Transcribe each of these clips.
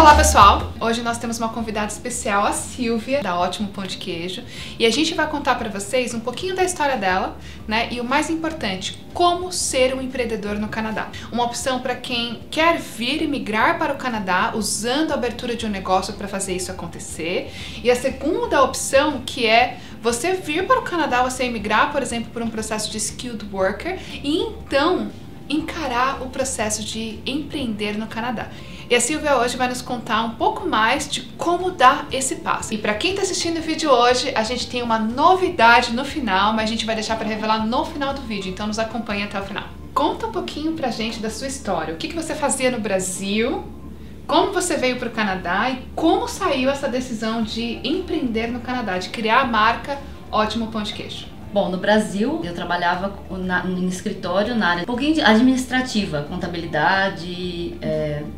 Olá pessoal, hoje nós temos uma convidada especial, a Silvia, da Ótimo Pão de Queijo, e a gente vai contar para vocês um pouquinho da história dela, né, e o mais importante, como ser um empreendedor no Canadá. Uma opção para quem quer vir e migrar para o Canadá usando a abertura de um negócio para fazer isso acontecer, e a segunda opção, que é você vir para o Canadá, você emigrar, por exemplo, por um processo de skilled worker, e então encarar o processo de empreender no Canadá. E a Silvia hoje vai nos contar um pouco mais de como dar esse passo. E para quem está assistindo o vídeo hoje, a gente tem uma novidade no final, mas a gente vai deixar para revelar no final do vídeo, então nos acompanhe até o final. Conta um pouquinho pra gente da sua história. O que você fazia no Brasil, como você veio para o Canadá e como saiu essa decisão de empreender no Canadá, de criar a marca Ótimo Pão de Queijo. Bom, no Brasil eu trabalhava no escritório na área um pouquinho administrativa, contabilidade,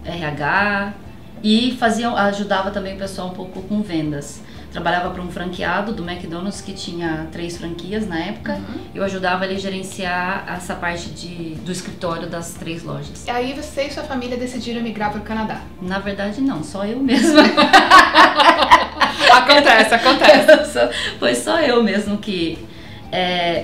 RH e ajudava também o pessoal um pouco com vendas. Trabalhava para um franqueado do McDonald's que tinha 3 franquias na época. Eu ajudava ele a gerenciar essa parte do escritório das 3 lojas. E aí você e sua família decidiram migrar para o Canadá? Na verdade não, só eu mesma. Acontece. Foi só eu mesmo que...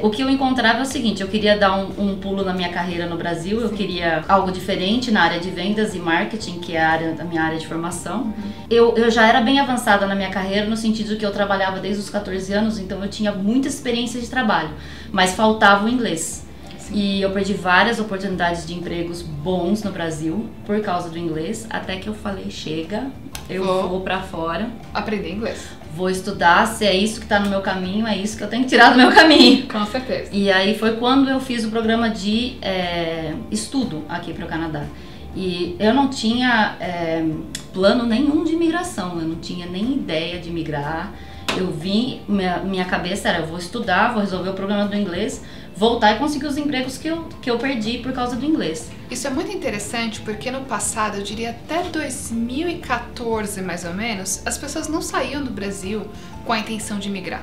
o que eu encontrava é o seguinte, eu queria dar um pulo na minha carreira no Brasil. Eu queria algo diferente na área de vendas e marketing, que é a minha área de formação. Eu já era bem avançada na minha carreira, no sentido que eu trabalhava desde os 14 anos, então eu tinha muita experiência de trabalho, mas faltava o inglês. E eu perdi várias oportunidades de empregos bons no Brasil por causa do inglês, até que eu falei, chega, eu vou pra fora. Aprender inglês. Vou estudar, se é isso que tá no meu caminho, é isso que eu tenho que tirar do meu caminho. Com certeza. E aí foi quando eu fiz o programa de estudo aqui para o Canadá. E eu não tinha plano nenhum de imigração, eu não tinha nem ideia de migrar. Eu vim, minha cabeça era, eu vou estudar, vou resolver o problema do inglês, voltar e conseguir os empregos que eu perdi por causa do inglês. Isso é muito interessante porque no passado, eu diria até 2014 mais ou menos, as pessoas não saíam do Brasil com a intenção de migrar.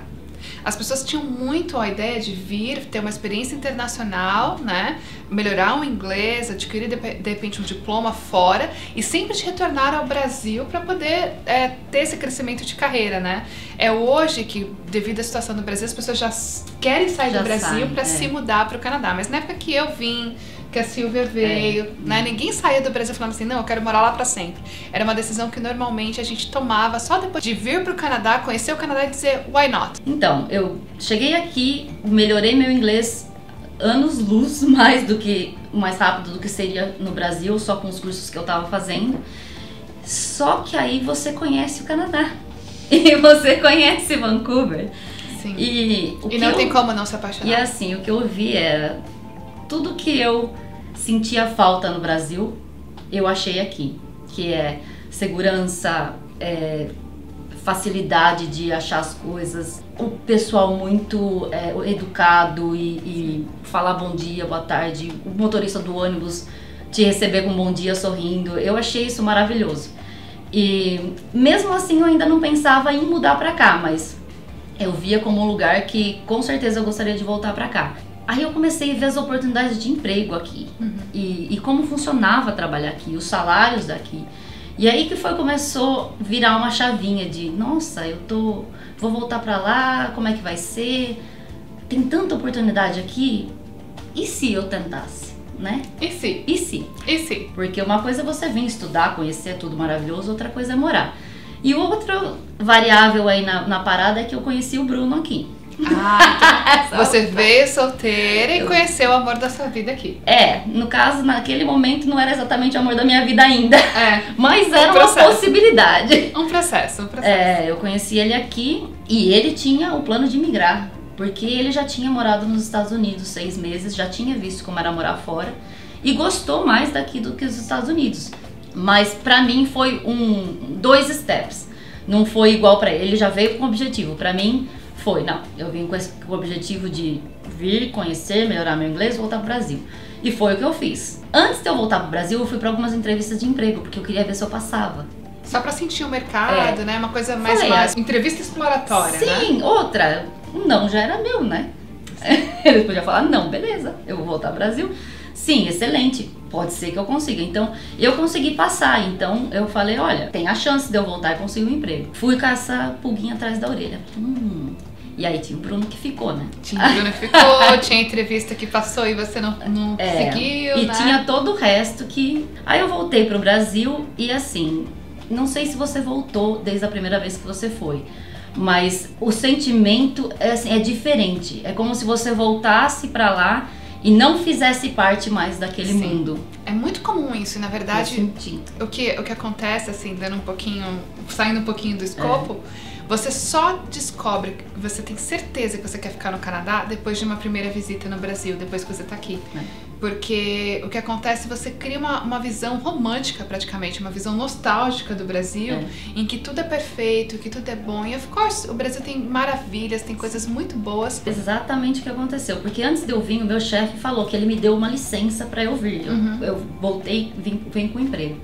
As pessoas tinham muito a ideia de vir, ter uma experiência internacional, né? Melhorar o inglês, adquirir de repente um diploma fora e sempre de retornar ao Brasil para poder ter esse crescimento de carreira, né? É hoje que, devido à situação do Brasil, as pessoas já querem sair do Brasil para se mudar para o Canadá. Mas na época que eu vim, que a Silvia veio, né? Ninguém saía do Brasil falando assim, não, eu quero morar lá pra sempre. Era uma decisão que normalmente a gente tomava só depois de vir pro Canadá, conhecer o Canadá e dizer, why not? Então, eu cheguei aqui, melhorei meu inglês anos-luz mais rápido do que seria no Brasil, só com os cursos que eu tava fazendo. Só que aí você conhece o Canadá e você conhece Vancouver. Sim. E não tem como não se apaixonar. E assim, o que eu vi era tudo que eu sentia falta no Brasil, eu achei aqui, que é segurança, facilidade de achar as coisas, o pessoal muito educado e falar bom dia, boa tarde, o motorista do ônibus te receber com bom dia sorrindo, eu achei isso maravilhoso. E mesmo assim eu ainda não pensava em mudar pra cá, mas eu via como um lugar que com certeza eu gostaria de voltar pra cá. Aí eu comecei a ver as oportunidades de emprego aqui e como funcionava trabalhar aqui, os salários daqui. E aí que começou a virar uma chavinha de, nossa, vou voltar pra lá, como é que vai ser? Tem tanta oportunidade aqui, e se eu tentasse, né? E se? E se? E se? Porque uma coisa é você vir estudar, conhecer tudo maravilhoso, outra coisa é morar. E outra variável aí na parada é que eu conheci o Bruno aqui. Então você veio solteira e conheceu o amor da sua vida aqui. No caso, naquele momento não era exatamente o amor da minha vida ainda, mas era uma possibilidade. Um processo. Eu conheci ele aqui e ele tinha o plano de migrar, porque ele já tinha morado nos Estados Unidos 6 meses, já tinha visto como era morar fora e gostou mais daqui do que os Estados Unidos. Mas pra mim foi 2 steps, não foi igual pra ele já veio com um objetivo, pra mim eu vim com o objetivo de vir, conhecer, melhorar meu inglês e voltar pro Brasil. E foi o que eu fiz. Antes de eu voltar pro Brasil, eu fui para algumas entrevistas de emprego, porque eu queria ver se eu passava. Só pra sentir o mercado, né? Uma coisa mais entrevista exploratória, né? Sim, outra, não já era meu, né? Eles podiam falar, não, beleza, eu vou voltar pro Brasil. Sim, excelente. Pode ser que eu consiga. Então, eu consegui passar. Então, eu falei, olha, tem a chance de eu voltar e conseguir um emprego. Fui com essa pulguinha atrás da orelha. E aí tinha o Bruno que ficou, né? Tinha o Bruno que ficou, tinha entrevista que passou e você não conseguiu, e né? tinha todo o resto que... Aí eu voltei pro Brasil e assim, não sei se você voltou desde a primeira vez que você foi, mas o sentimento é diferente. É como se você voltasse pra lá e não fizesse parte mais daquele mundo. É muito comum isso, na verdade. Eu o que acontece, assim, saindo um pouquinho do escopo, você só descobre que você tem certeza que você quer ficar no Canadá depois de uma primeira visita no Brasil, depois que você tá aqui. Porque o que acontece, você cria uma visão romântica, praticamente, uma visão nostálgica do Brasil, em que tudo é perfeito, que tudo é bom. E, of course, o Brasil tem maravilhas, tem coisas muito boas. Exatamente o que aconteceu. Porque antes de eu vir, o meu chefe falou que ele me deu uma licença pra eu vir. Eu voltei, vim com o emprego.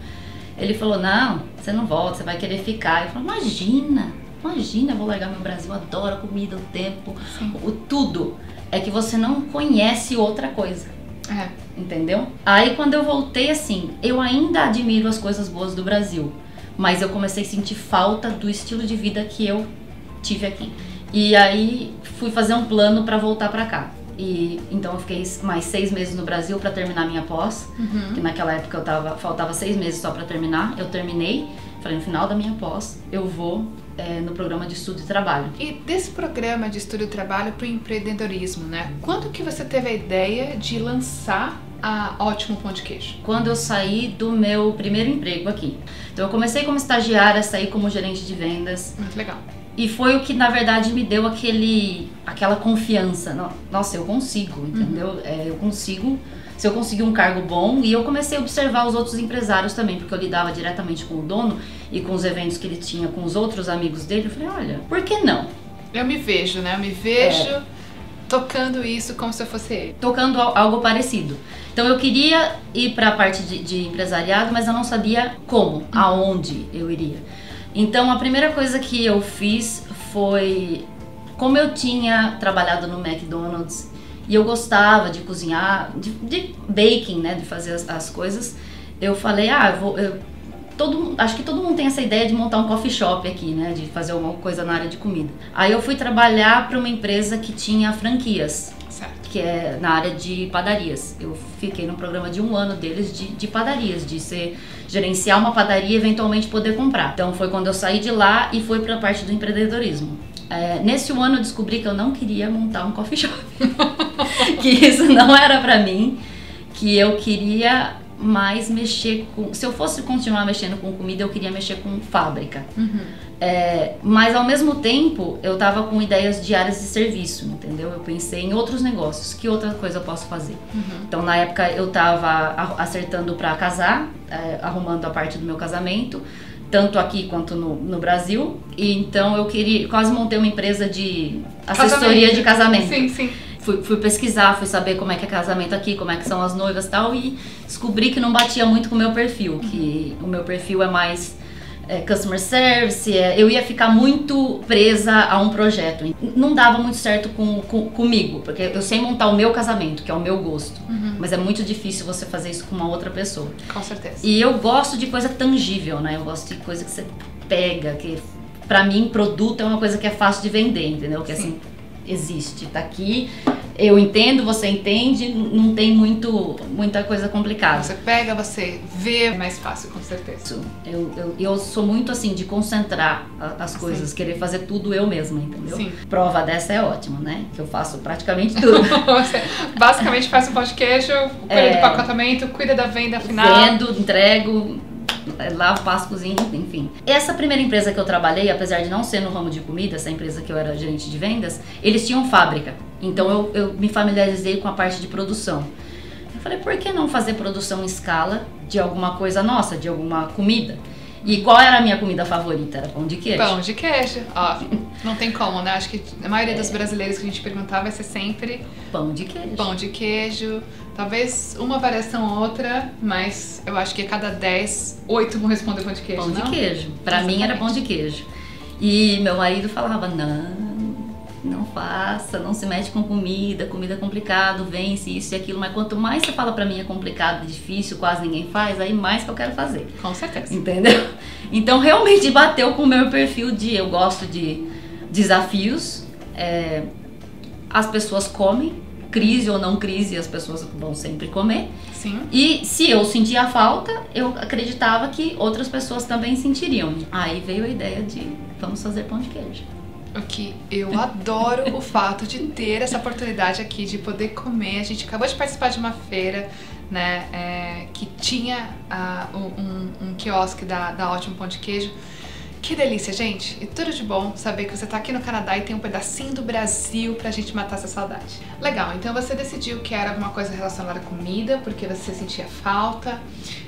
Ele falou, não, você não volta, você vai querer ficar. Eu falei, imagina, eu vou largar meu Brasil, eu adoro a comida, o tempo, tudo. É que você não conhece outra coisa. Entendeu? Aí quando eu voltei, assim, eu ainda admiro as coisas boas do Brasil, mas eu comecei a sentir falta do estilo de vida que eu tive aqui. E aí fui fazer um plano pra voltar pra cá. E então eu fiquei mais 6 meses no Brasil pra terminar minha pós, que naquela época faltava 6 meses só pra terminar. Eu terminei, falei, no final da minha pós eu vou no programa de estudo e trabalho. E desse programa de estudo e trabalho para o empreendedorismo, né? Quando que você teve a ideia de lançar a Ótimo Pão de Queijo? Quando eu saí do meu primeiro emprego aqui. Então eu comecei como estagiária, saí como gerente de vendas. Muito legal. E foi o que na verdade me deu aquela confiança. Nossa, eu consigo, entendeu? Eu consigo. Se eu conseguir um cargo bom, e eu comecei a observar os outros empresários também, porque eu lidava diretamente com o dono e com os eventos que ele tinha com os outros amigos dele. Eu falei, olha, por que não? Eu me vejo, né? Eu me vejo tocando isso como se eu fosse ele. Tocando algo parecido. Então eu queria ir para a parte de empresariado, mas eu não sabia como, aonde eu iria. Então a primeira coisa que eu fiz foi, como eu tinha trabalhado no McDonald's, e eu gostava de cozinhar, de baking, né, de fazer as coisas. Eu falei, acho que todo mundo tem essa ideia de montar um coffee shop aqui, né, de fazer alguma coisa na área de comida. Aí eu fui trabalhar para uma empresa que tinha franquias, que é na área de padarias. Eu fiquei no programa de 1 ano deles de padarias, de gerenciar uma padaria e eventualmente poder comprar. Então foi quando eu saí de lá e fui para a parte do empreendedorismo. Nesse 1 ano eu descobri que eu não queria montar um coffee shop. Que isso não era pra mim, que eu queria mais mexer com... Se eu fosse continuar mexendo com comida, eu queria mexer com fábrica. Mas ao mesmo tempo, eu tava com ideias de áreas de serviço, entendeu? Eu pensei em outros negócios, que outra coisa eu posso fazer? Então na época eu tava acertando pra casar, arrumando a parte do meu casamento, tanto aqui quanto no Brasil. E então eu quase montei uma empresa de assessoria de casamento. Sim. Fui pesquisar, fui saber como é que é casamento aqui, como é que são as noivas e tal, e descobri que não batia muito com o meu perfil, que o meu perfil é mais customer service, eu ia ficar muito presa a um projeto. Não dava muito certo comigo, porque eu sei montar o meu casamento, que é o meu gosto, mas é muito difícil você fazer isso com uma outra pessoa. Com certeza. E eu gosto de coisa tangível, né? Eu gosto de coisa que você pega, que pra mim produto é uma coisa que é fácil de vender, entendeu? Que assim, existe, tá aqui, eu entendo, você entende, não tem muita coisa complicada. Você pega, você vê, é mais fácil, com certeza. Eu sou muito assim, de concentrar as coisas, querer fazer tudo eu mesma, entendeu? Sim. Prova dessa é ótima, né? Que eu faço praticamente tudo. Você basicamente faz um pão de queijo, cuida do pacotamento, cuida da venda final. Vendo, entrego, lavo, passo, cozinho, enfim. Essa primeira empresa que eu trabalhei, apesar de não ser no ramo de comida, essa empresa que eu era gerente de vendas, eles tinham fábrica. Então eu me familiarizei com a parte de produção. Eu falei, por que não fazer produção em escala de alguma coisa nossa, de alguma comida? E qual era a minha comida favorita? Era pão de queijo. Pão de queijo. Ó, não tem como, né? Acho que a maioria dos brasileiros que a gente perguntar vai ser sempre pão de queijo. Pão de queijo. Talvez uma variação ou outra, mas eu acho que a cada 10, 8 vão responder pão de queijo, Pão não? de queijo. Pra mim era pão de queijo. E meu marido falava, não faça, não se mete com comida é complicado, vence isso e aquilo, mas quanto mais você fala pra mim é complicado, difícil, quase ninguém faz, aí mais que eu quero fazer. Com certeza. Entendeu? Então realmente bateu com o meu perfil de eu gosto de desafios, as pessoas comem, crise ou não crise, as pessoas vão sempre comer. Sim. E se eu sentia falta, eu acreditava que outras pessoas também sentiriam. Aí veio a ideia de vamos fazer pão de queijo. O que eu adoro o fato de ter essa oportunidade aqui de poder comer. A gente acabou de participar de uma feira, né, que tinha um quiosque da Ótimo Pão de Queijo. Que delícia, gente! E tudo de bom saber que você tá aqui no Canadá e tem um pedacinho do Brasil pra gente matar essa saudade. Legal, então você decidiu que era alguma coisa relacionada à comida, porque você sentia falta.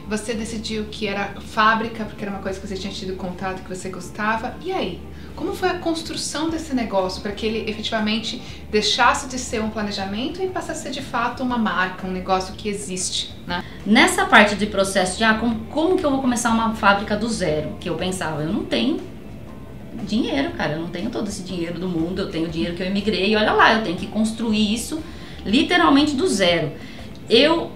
Você decidiu que era fábrica, porque era uma coisa que você tinha tido contato, que você gostava. E aí? Como foi a construção desse negócio para que ele efetivamente deixasse de ser um planejamento e passasse a ser de fato uma marca, um negócio que existe, né? Nessa parte de processo de como que eu vou começar uma fábrica do zero, que eu pensava, eu não tenho dinheiro, cara, eu não tenho todo esse dinheiro do mundo, eu tenho dinheiro que eu emigrei e olha lá, eu tenho que construir isso literalmente do zero. Eu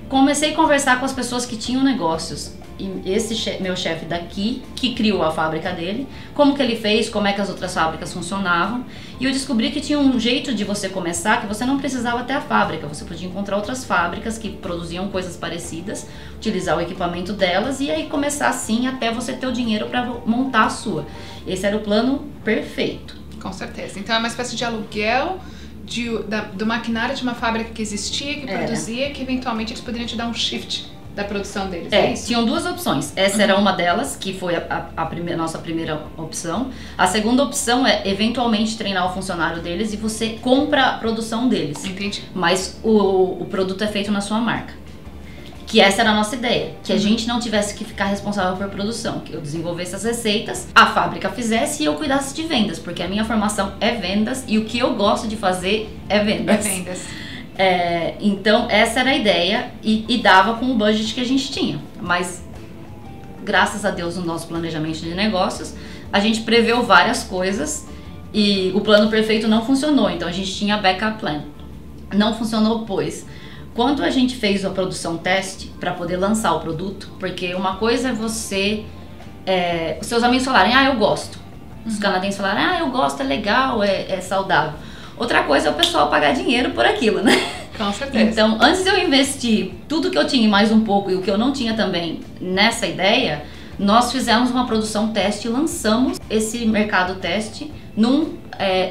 comecei a conversar com as pessoas que tinham negócios. E esse meu chefe daqui, que criou a fábrica dele, como que ele fez, como é que as outras fábricas funcionavam. E eu descobri que tinha um jeito de você começar, que você não precisava ter a fábrica. Você podia encontrar outras fábricas que produziam coisas parecidas, utilizar o equipamento delas e aí começar assim até você ter o dinheiro para montar a sua. Esse era o plano perfeito. Com certeza. Então é uma espécie de aluguel do maquinário de uma fábrica que existia, que produzia, que eventualmente eles poderiam te dar um shift da produção deles, é isso? Tinham duas opções. Essa era uma delas, que foi nossa primeira opção. A segunda opção é, eventualmente, treinar o funcionário deles e você compra a produção deles. Entendi. Mas o produto é feito na sua marca. Que essa era a nossa ideia. Que a gente não tivesse que ficar responsável por produção. Que eu desenvolvesse as receitas, a fábrica fizesse e eu cuidasse de vendas. Porque a minha formação é vendas e o que eu gosto de fazer é vendas. É vendas. Então essa era a ideia e dava com o budget que a gente tinha, mas graças a Deus no nosso planejamento de negócios a gente preveu várias coisas e o plano perfeito não funcionou, então a gente tinha backup plan. Não funcionou pois quando a gente fez a produção teste para poder lançar o produto, porque uma coisa é você os seus amigos falarem, eu gosto, os canadenses falarem, eu gosto, é legal, é saudável. Outra coisa é o pessoal pagar dinheiro por aquilo, né? Com certeza. Então, antes de eu investir tudo que eu tinha e mais um pouco e o que eu não tinha também nessa ideia, nós fizemos uma produção teste e lançamos esse mercado teste num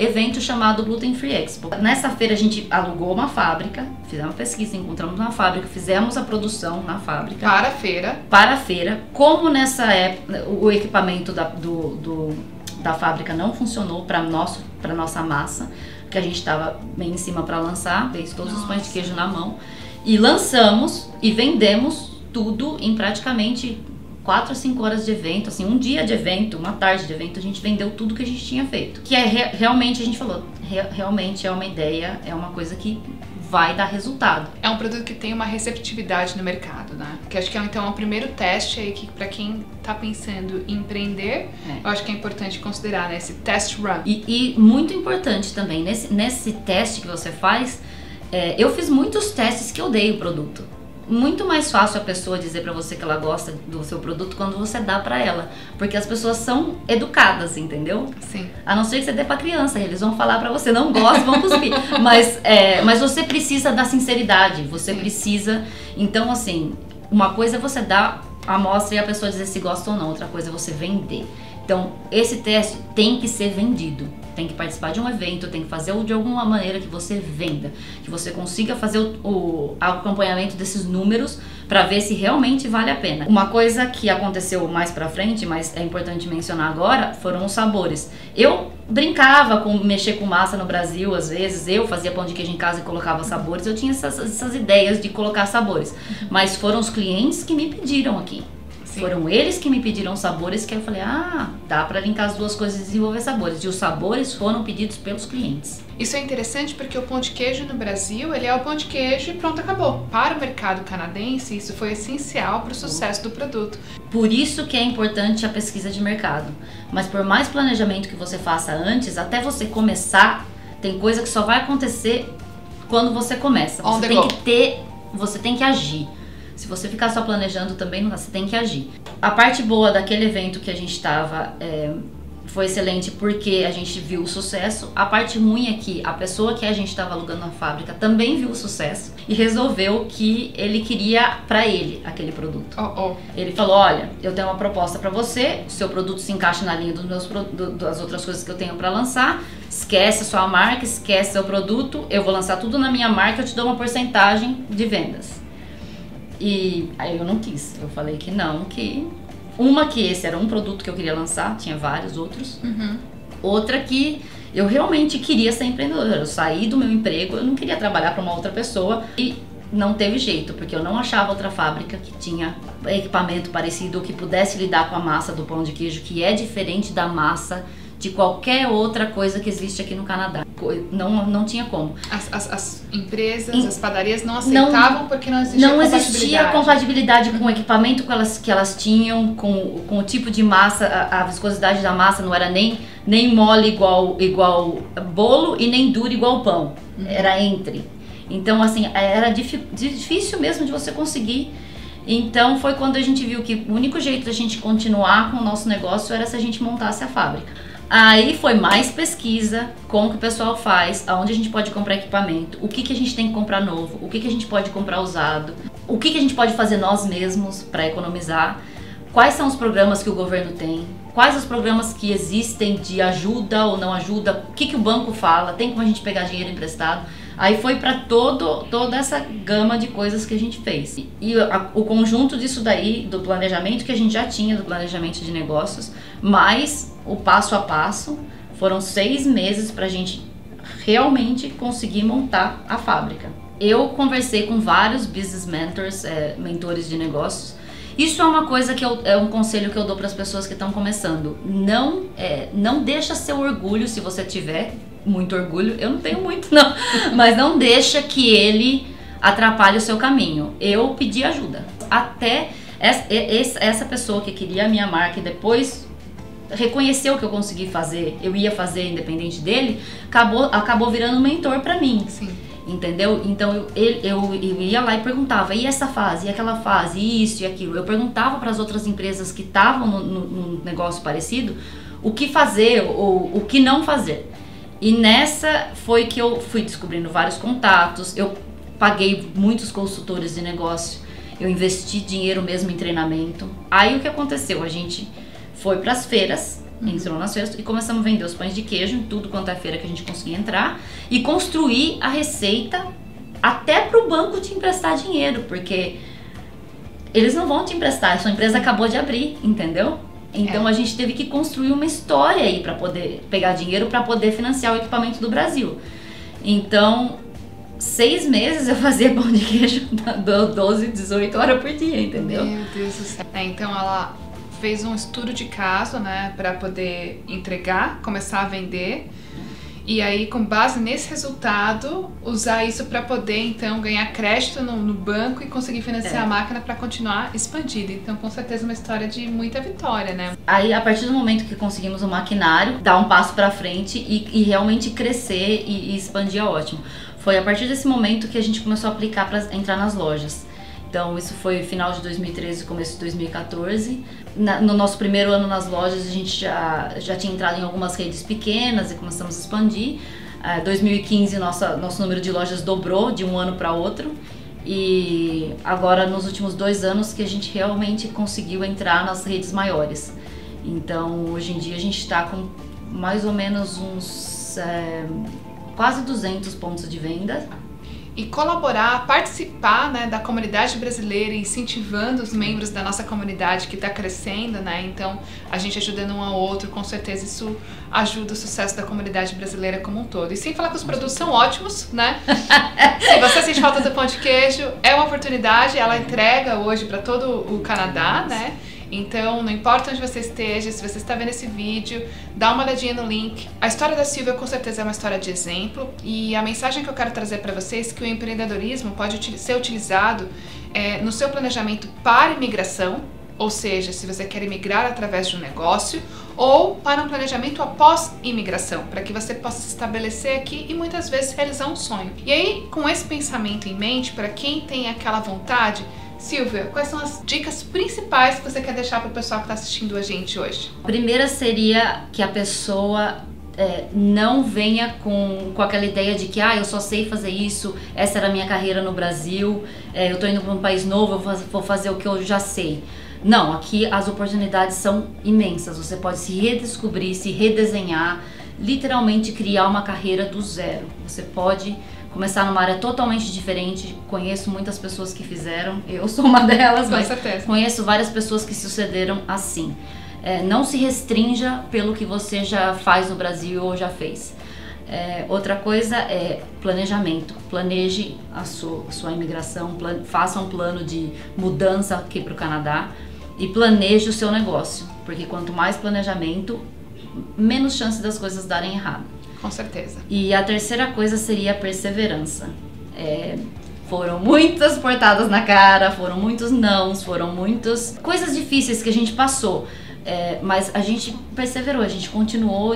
evento chamado Gluten Free Expo. Nessa feira a gente alugou uma fábrica, fizemos pesquisa, encontramos uma fábrica, fizemos a produção na fábrica. Para a feira. Para a feira. Como nessa época o equipamento da fábrica não funcionou para nossa massa, que a gente estava bem em cima para lançar, fez todos os pães de queijo na mão e lançamos e vendemos tudo em praticamente 4 a 5 horas de evento, assim, um dia de evento, uma tarde de evento, a gente vendeu tudo que a gente tinha feito. Que realmente a gente falou, realmente é uma ideia, é uma coisa que vai dar resultado. É um produto que tem uma receptividade no mercado, né? Que acho que então é o primeiro teste aí que para quem tá pensando em empreender, eu acho que é importante considerar, né? Esse test run. E muito importante também, nesse teste que você faz, eu fiz muitos testes que eu dei o produto. Muito mais fácil a pessoa dizer pra você que ela gosta do seu produto quando você dá pra ela. Porque as pessoas são educadas, entendeu? Sim. A não ser que você dê pra criança, eles vão falar pra você, não gosta, vão cuspir. Mas você precisa da sinceridade, você precisa... Então, assim, uma coisa é você dar a amostra e a pessoa dizer se gosta ou não, outra coisa é você vender. Então, esse teste tem que ser vendido. Tem que participar de um evento, tem que fazer de alguma maneira que você venda, que você consiga fazer o acompanhamento desses números para ver se realmente vale a pena. Uma coisa que aconteceu mais pra frente, mas é importante mencionar agora, foram os sabores. Eu brincava com mexer com massa no Brasil, às vezes, eu fazia pão de queijo em casa e colocava sabores, eu tinha essas ideias de colocar sabores, mas foram os clientes que me pediram aqui. Foram eles que me pediram sabores, que eu falei, dá pra linkar as duas coisas e desenvolver sabores. E os sabores foram pedidos pelos clientes. Isso é interessante porque o pão de queijo no Brasil, ele é o pão de queijo e pronto, acabou. Para o mercado canadense, isso foi essencial para o sucesso do produto. Por isso que é importante a pesquisa de mercado. Mas por mais planejamento que você faça antes, até você começar, Tem coisa que só vai acontecer quando você começa. Você tem que agir. Se você ficar só planejando também, não dá, você tem que agir. A parte boa daquele evento que a gente estava foi excelente porque a gente viu o sucesso. A parte ruim é que a pessoa que a gente estava alugando na fábrica também viu o sucesso e resolveu que ele queria para ele aquele produto. Ele falou, olha, eu tenho uma proposta para você, o seu produto se encaixa na linha das outras coisas que eu tenho para lançar, esquece a sua marca, esquece seu produto, eu vou lançar tudo na minha marca, eu te dou uma porcentagem de vendas. E aí eu não quis, eu falei que não, que esse era um produto que eu queria lançar, tinha vários outros. Outra que eu realmente queria ser empreendedora, eu saí do meu emprego, eu não queria trabalhar para uma outra pessoa e não teve jeito, porque eu não achava outra fábrica que tinha equipamento parecido ou que pudesse lidar com a massa do pão de queijo, que é diferente da massa de qualquer outra coisa que existe aqui no Canadá. Não tinha como. As empresas, as padarias não aceitavam porque não existia compatibilidade. Não existia compatibilidade com o equipamento que elas tinham, com o tipo de massa, a viscosidade da massa não era nem mole igual bolo e nem duro igual pão. Era entre. Então, assim, era difícil mesmo de você conseguir. Então, foi quando a gente viu que o único jeito da gente continuar com o nosso negócio era se a gente montasse a fábrica. Aí foi mais pesquisa, como que o pessoal faz, aonde a gente pode comprar equipamento, o que a gente tem que comprar novo, o que a gente pode comprar usado, o que a gente pode fazer nós mesmos para economizar, quais são os programas que o governo tem, quais os programas que existem de ajuda ou não ajuda, o que o banco fala, tem como a gente pegar dinheiro emprestado. Aí foi para toda essa gama de coisas que a gente fez. E o conjunto disso daí, do planejamento que a gente já tinha, do planejamento de negócios, mais o passo a passo, foram 6 meses para a gente realmente conseguir montar a fábrica. Eu conversei com vários business mentors, mentores de negócios. Isso é uma coisa que é um conselho que eu dou para as pessoas que estão começando. Não deixa seu orgulho, se você tiver muito orgulho, eu não tenho muito não, mas não deixa que ele atrapalhe o seu caminho. Eu pedi ajuda. Até essa pessoa que queria a minha marca e depois reconheceu que eu consegui fazer, eu ia fazer independente dele, acabou virando um mentor para mim. Sim. Entendeu? Então eu ia lá e perguntava, e essa fase, e aquela fase, e isso e aquilo. Eu perguntava para as outras empresas que estavam no negócio parecido o que fazer ou o que não fazer. E nessa foi que eu fui descobrindo vários contatos, eu paguei muitos consultores de negócio, eu investi dinheiro mesmo em treinamento. Aí o que aconteceu? A gente foi para as feiras, entrou nas feiras e começamos a vender os pães de queijo em tudo quanto é feira que a gente conseguia entrar e construir a receita até para o banco te emprestar dinheiro, porque eles não vão te emprestar, a sua empresa acabou de abrir, entendeu? Então a gente teve que construir uma história aí para poder pegar dinheiro para poder financiar o equipamento do Brasil. Então 6 meses eu fazia pão de queijo 12, 18 horas por dia, entendeu? Meu Deus do céu. Então ela fez um estudo de caso, né, para poder entregar, começar a vender. E aí, com base nesse resultado, usar isso para poder, então, ganhar crédito no banco e conseguir financiar a máquina para continuar expandida. Então, com certeza, uma história de muita vitória, né? Aí, a partir do momento que conseguimos o maquinário, dar um passo para frente e realmente crescer e expandir é ótimo. Foi a partir desse momento que a gente começou a aplicar para entrar nas lojas. Então, isso foi final de 2013, começo de 2014. No nosso primeiro ano nas lojas, a gente já tinha entrado em algumas redes pequenas e começamos a expandir. 2015, nosso número de lojas dobrou de um ano para outro. E agora, nos últimos 2 anos, que a gente realmente conseguiu entrar nas redes maiores. Então, hoje em dia, a gente está com mais ou menos uns quase 200 pontos de venda. E colaborar, participar, né, da comunidade brasileira, incentivando os membros da nossa comunidade que está crescendo, né? Então, a gente ajudando um ao outro, com certeza isso ajuda o sucesso da comunidade brasileira como um todo. E sem falar que os produtos são ótimos, né? Se você sente falta do pão de queijo, é uma oportunidade, ela entrega hoje para todo o Canadá, né? Então, não importa onde você esteja, se você está vendo esse vídeo, dá uma olhadinha no link. A história da Silvia com certeza é uma história de exemplo e a mensagem que eu quero trazer para vocês é que o empreendedorismo pode ser utilizado no seu planejamento para imigração, ou seja, se você quer imigrar através de um negócio, ou para um planejamento após imigração, para que você possa se estabelecer aqui e muitas vezes realizar um sonho. E aí, com esse pensamento em mente, para quem tem aquela vontade, Silvia, quais são as dicas principais que você quer deixar para o pessoal que está assistindo a gente hoje? A primeira seria que a pessoa não venha com aquela ideia de que eu só sei fazer isso, essa era a minha carreira no Brasil, eu estou indo para um país novo, eu vou fazer o que eu já sei. Não, aqui as oportunidades são imensas, você pode se redescobrir, se redesenhar, literalmente criar uma carreira do zero. Você pode começar numa área totalmente diferente, conheço muitas pessoas que fizeram, eu sou uma delas, mas conheço várias pessoas que sucederam assim. Não se restrinja pelo que você já faz no Brasil ou já fez. Outra coisa é planejamento. Planeje a sua imigração, faça um plano de mudança aqui para o Canadá e planeje o seu negócio, porque quanto mais planejamento, menos chance das coisas darem errado. Com certeza. E a terceira coisa seria a perseverança. Foram muitas portadas na cara, foram muitos nãos, foram muitas coisas difíceis que a gente passou. Mas a gente perseverou, a gente continuou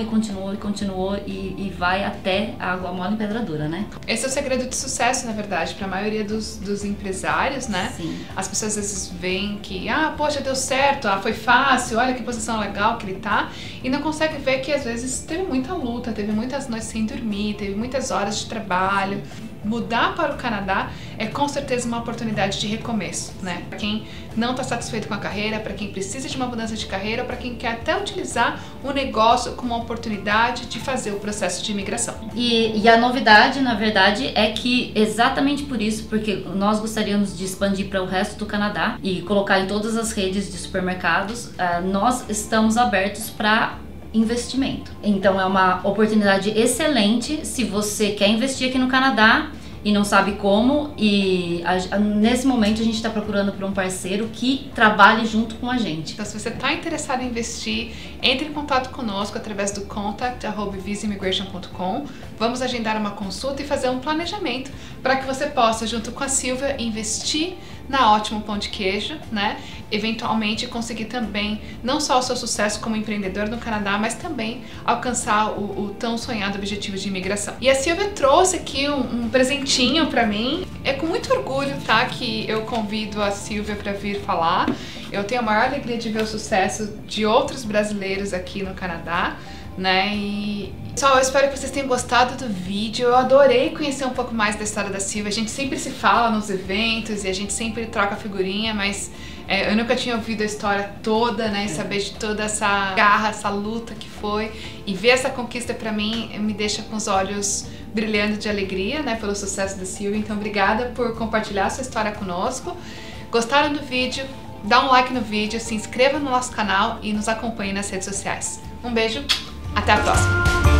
e vai até a água mole em pedra dura, né? Esse é o segredo de sucesso, na verdade, para a maioria dos empresários, né? Sim. As pessoas às vezes veem que, poxa, deu certo, foi fácil, olha que posição legal que ele tá, e não consegue ver que às vezes teve muita luta, teve muitas noites sem dormir, teve muitas horas de trabalho. Mudar para o Canadá é com certeza uma oportunidade de recomeço, né? Para quem não está satisfeito com a carreira, para quem precisa de uma mudança de carreira, para quem quer até utilizar o negócio como uma oportunidade de fazer o processo de imigração. E a novidade, na verdade, é que exatamente por isso, porque nós gostaríamos de expandir para o resto do Canadá e colocar em todas as redes de supermercados, nós estamos abertos para investimento. Então é uma oportunidade excelente se você quer investir aqui no Canadá e não sabe como, e nesse momento a gente está procurando por um parceiro que trabalhe junto com a gente. Então, se você está interessado em investir, entre em contato conosco através do contact@visaimmigration.com. Vamos agendar uma consulta e fazer um planejamento para que você possa, junto com a Silvia, investir na Ótimo Pão de Queijo, né? Eventualmente conseguir também não só o seu sucesso como empreendedor no Canadá, mas também alcançar o tão sonhado objetivo de imigração. E a Silvia trouxe aqui um presentinho para mim. É com muito orgulho, tá, que eu convido a Silvia para vir falar. Eu tenho a maior alegria de ver o sucesso de outros brasileiros aqui no Canadá, né? E pessoal, eu espero que vocês tenham gostado do vídeo. Eu adorei conhecer um pouco mais da história da Silvia. A gente sempre se fala nos eventos e a gente sempre troca figurinha, mas eu nunca tinha ouvido a história toda, né? E saber de toda essa garra, essa luta que foi. E ver essa conquista pra mim me deixa com os olhos brilhando de alegria, né? Pelo sucesso da Silvia. Então, obrigada por compartilhar sua história conosco. Gostaram do vídeo? Dá um like no vídeo, se inscreva no nosso canal e nos acompanhe nas redes sociais. Um beijo, até a próxima!